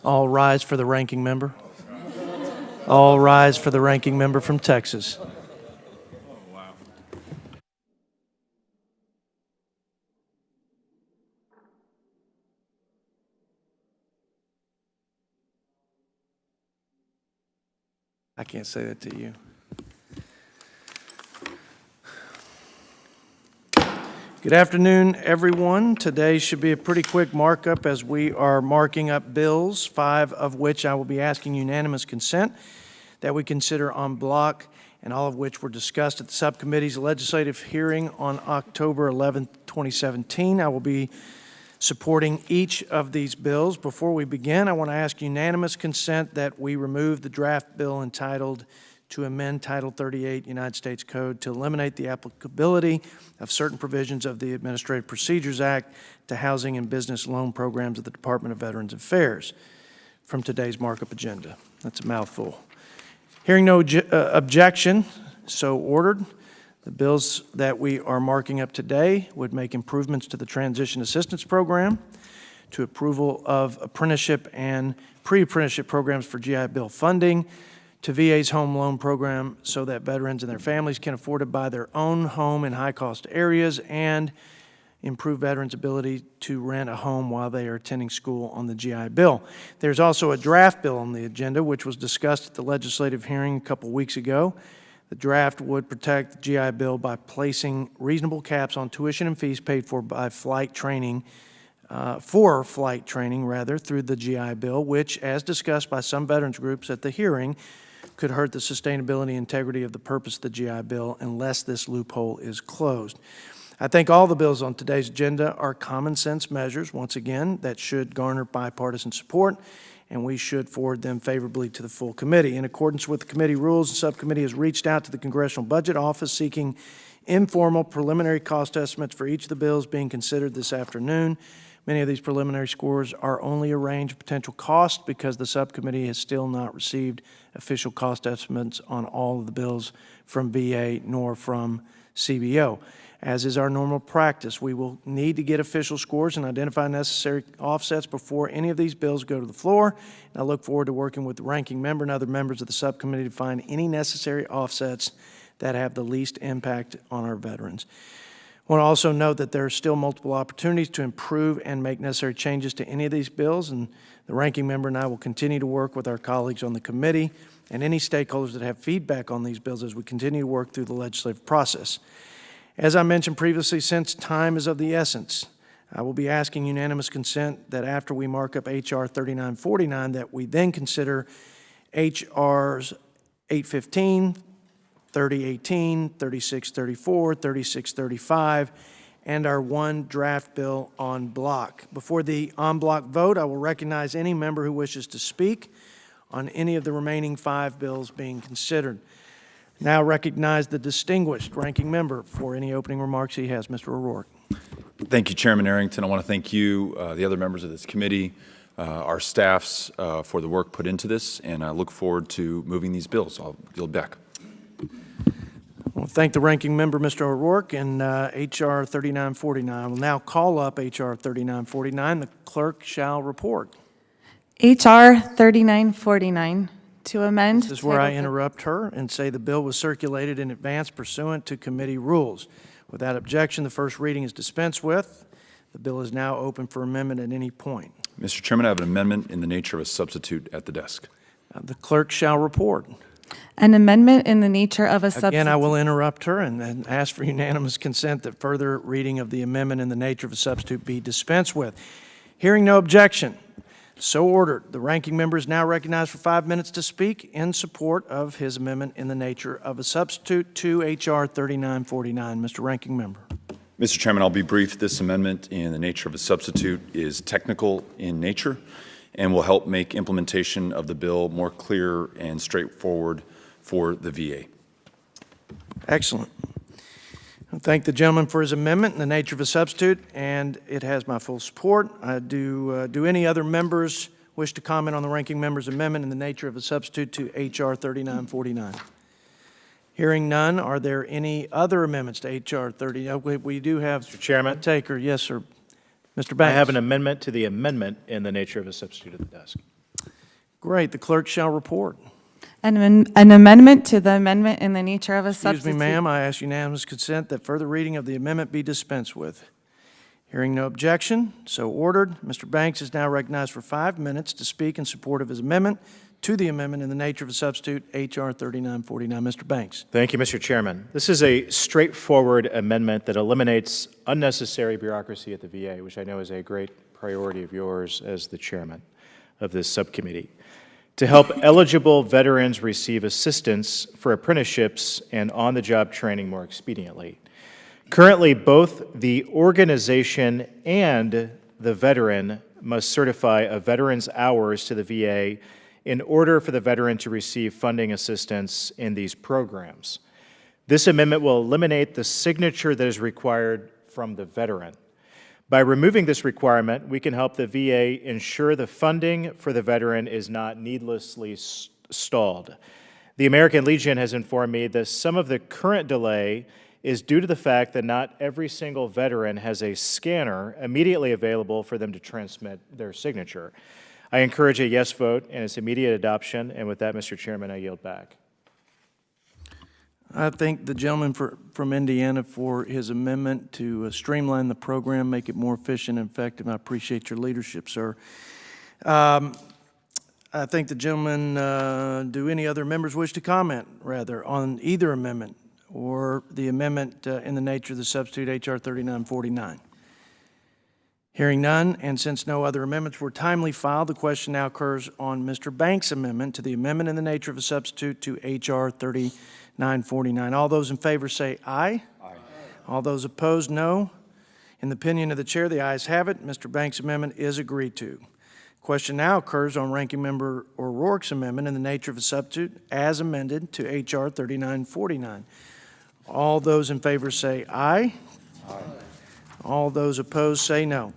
All rise for the ranking member. All rise for the ranking member from Texas. I can't say that to you. Good afternoon, everyone. Today should be a pretty quick markup as we are marking up bills, 5 of which I will be asking unanimous consent that we consider en bloc, and all of which were discussed at the subcommittee's legislative hearing on October 11, 2017. I will be supporting each of these bills. Before we begin, I want to ask unanimous consent that we remove the draft bill entitled to amend Title 38 United States Code to eliminate the applicability of certain provisions of the Administrative Procedures Act to housing and business loan programs of the Department of Veterans Affairs from today's markup agenda. That's a mouthful. Hearing no objection, so ordered. The bills that we are marking up today would make improvements to the Transition Assistance Program, to approval of apprenticeship and pre-apprenticeship programs for GI Bill funding, to VA's home loan program so that veterans and their families can afford to buy their own home in high-cost areas, and improve veterans' ability to rent a home while they are attending school on the GI Bill. There's also a draft bill on the agenda, which was discussed at the legislative hearing a couple weeks ago. The draft would protect the GI Bill by placing reasonable caps on tuition and fees paid for by flight training, through the GI Bill, which, as discussed by some veterans groups at the hearing, could hurt the sustainability and integrity of the purpose of the GI Bill unless this loophole is closed. I think all the bills on today's agenda are common sense measures, once again, that should garner bipartisan support, and we should forward them favorably to the full committee. In accordance with the committee rules, the subcommittee has reached out to the Congressional Budget Office seeking informal preliminary cost estimates for each of the bills being considered this afternoon. Many of these preliminary scores are only a range of potential costs because the subcommittee has still not received official cost estimates on all of the bills from VA nor from CBO. As is our normal practice, we will need to get official scores and identify necessary offsets before any of these bills go to the floor. And I look forward to working with the ranking member and other members of the subcommittee to find any necessary offsets that have the least impact on our veterans. I want to also note that there are still multiple opportunities to improve and make necessary changes to any of these bills, and the ranking member and I will continue to work with our colleagues on the committee and any stakeholders that have feedback on these bills as we continue to work through the legislative process. As I mentioned previously, since time is of the essence, I will be asking unanimous consent that after we mark up H.R. 3949, that we then consider H.R.s 815, 3018, 3634, 3635, and our one draft bill en bloc. Before the en bloc vote, I will recognize any member who wishes to speak on any of the remaining 5 bills being considered. Now recognize the distinguished ranking member for any opening remarks he has. Mr. O'Rourke. Thank you, Chairman Arrington. I want to thank you, the other members of this committee, our staffs for the work put into this, and I look forward to moving these bills. I'll yield back. I want to thank the ranking member, Mr. O'Rourke, and H.R. 3949. I will now call up H.R. 3949. The clerk shall report. H.R. 3949 to amend. This is where I interrupt her and say the bill was circulated in advance pursuant to committee rules. Without objection, the first reading is dispensed with. The bill is now open for amendment at any point. Mr. Chairman, I have an amendment in the nature of a substitute at the desk. The clerk shall report. An amendment in the nature of a substitute. Again, I will interrupt her and ask for unanimous consent that further reading of the amendment in the nature of a substitute be dispensed with. Hearing no objection, so ordered. The ranking member is now recognized for 5 minutes to speak in support of his amendment in the nature of a substitute to H.R. 3949. Mr. Ranking Member. Mr. Chairman, I'll be brief. This amendment in the nature of a substitute is technical in nature and will help make implementation of the bill more clear and straightforward for the VA. Excellent. I thank the gentleman for his amendment in the nature of a substitute, and it has my full support. Do any other members wish to comment on the ranking member's amendment in the nature of a substitute to H.R. 3949? Hearing none, are there any other amendments to H.R. 30? We do have Mr. Chairman. a taker. Yes, sir. Mr. Banks. I have an amendment to the amendment in the nature of a substitute at the desk. Great. The clerk shall report. An amendment to the amendment in the nature of a Excuse substitute. me, ma'am. I ask unanimous consent that further reading of the amendment be dispensed with. Hearing no objection, so ordered. Mr. Banks is now recognized for 5 minutes to speak in support of his amendment to the amendment in the nature of a substitute, H.R. 3949. Mr. Banks. Thank you, Mr. Chairman. This is a straightforward amendment that eliminates unnecessary bureaucracy at the VA, which I know is a great priority of yours as the chairman of this subcommittee, to help eligible veterans receive assistance for apprenticeships and on-the-job training more expediently. Currently, both the organization and the veteran must certify a veteran's hours to the VA in order for the veteran to receive funding assistance in these programs. This amendment will eliminate the signature that is required from the veteran. By removing this requirement, we can help the VA ensure the funding for the veteran is not needlessly stalled. The American Legion has informed me that some of the current delay is due to the fact that not every single veteran has a scanner immediately available for them to transmit their signature. I encourage a yes vote and its immediate adoption, and with that, Mr. Chairman, I yield back. I thank the gentleman from Indiana for his amendment to streamline the program, make it more efficient and effective. I appreciate your leadership, sir. I thank the gentleman. Do any other members wish to comment, rather, on either amendment or the amendment in the nature of the substitute H.R. 3949? Hearing none, and since no other amendments were timely filed, the question now occurs on Mr. Banks' amendment to the amendment in the nature of a substitute to H.R. 3949. All those in favor say aye. Aye. All those opposed, no. In the opinion of the chair, the ayes have it. Mr. Banks' amendment is agreed to. Question now occurs on Ranking Member O'Rourke's amendment in the nature of a substitute as amended to H.R. 3949. All those in favor say aye. Aye. All those opposed say no.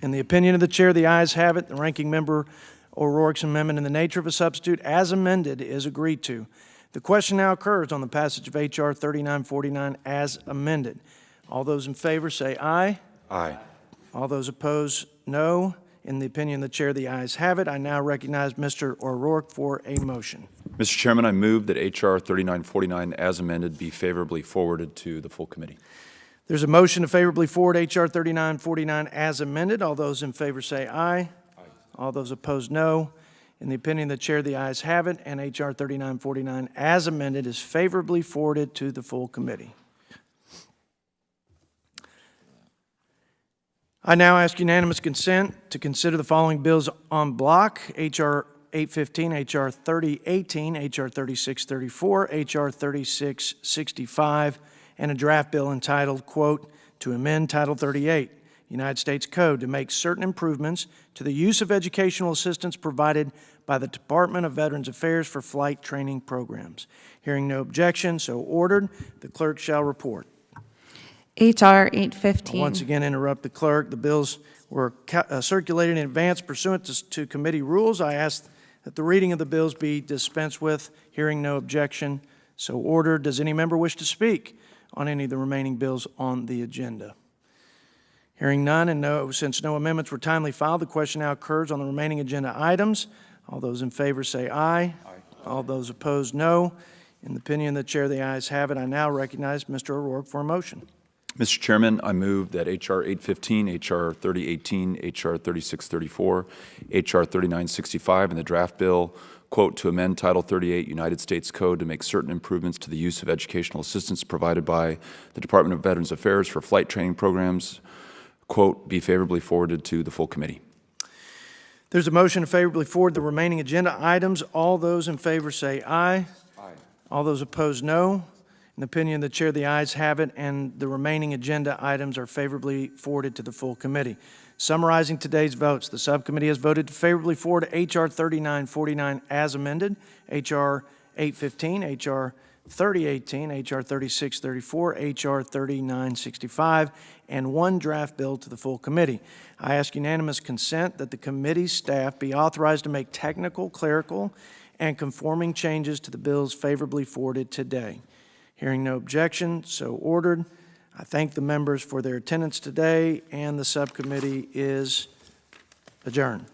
In the opinion of the chair, the ayes have it. The Ranking Member O'Rourke's amendment in the nature of a substitute as amended is agreed to. The question now occurs on the passage of H.R. 3949 as amended. All those in favor say aye. Aye. All those opposed, no. In the opinion of the chair, the ayes have it. I now recognize Mr. O'Rourke for a motion. Mr. Chairman, I move that H.R. 3949 as amended be favorably forwarded to the full committee. There's a motion to favorably forward H.R. 3949 as amended. All those in favor say aye. Aye. All those opposed, no. In the opinion of the chair, the ayes have it, and H.R. 3949 as amended is favorably forwarded to the full committee. I now ask unanimous consent to consider the following bills en bloc: H.R. 815, H.R. 3018, H.R. 3634, H.R. 3665, and a draft bill entitled, quote, to amend Title 38, United States Code to make certain improvements to the use of educational assistance provided by the Department of Veterans Affairs for flight training programs. Hearing no objection, so ordered. The clerk shall report. H.R. 815. I'll once again interrupt the clerk. The bills were circulated in advance pursuant to committee rules. I ask that the reading of the bills be dispensed with. Hearing no objection, so ordered. Does any member wish to speak on any of the remaining bills on the agenda? Hearing none, and since no amendments were timely filed, the question now occurs on the remaining agenda items. All those in favor say aye. Aye. All those opposed, no. In the opinion of the chair, the ayes have it. I now recognize Mr. O'Rourke for a motion. Mr. Chairman, I move that H.R. 815, H.R. 3018, H.R. 3634, H.R. 3965, and the draft bill, quote, to amend Title 38 United States Code to make certain improvements to the use of educational assistance provided by the Department of Veterans Affairs for flight training programs, quote, be favorably forwarded to the full committee. There's a motion to favorably forward the remaining agenda items. All those in favor say aye. Aye. All those opposed, no. In the opinion of the chair, the ayes have it, and the remaining agenda items are favorably forwarded to the full committee. Summarizing today's votes, the subcommittee has voted to favorably forward H.R. 3949 as amended, H.R. 815, H.R. 3018, H.R. 3634, H.R. 3965, and one draft bill to the full committee. I ask unanimous consent that the committee's staff be authorized to make technical, clerical, and conforming changes to the bills favorably forwarded today. Hearing no objection, so ordered. I thank the members for their attendance today, and the subcommittee is adjourned.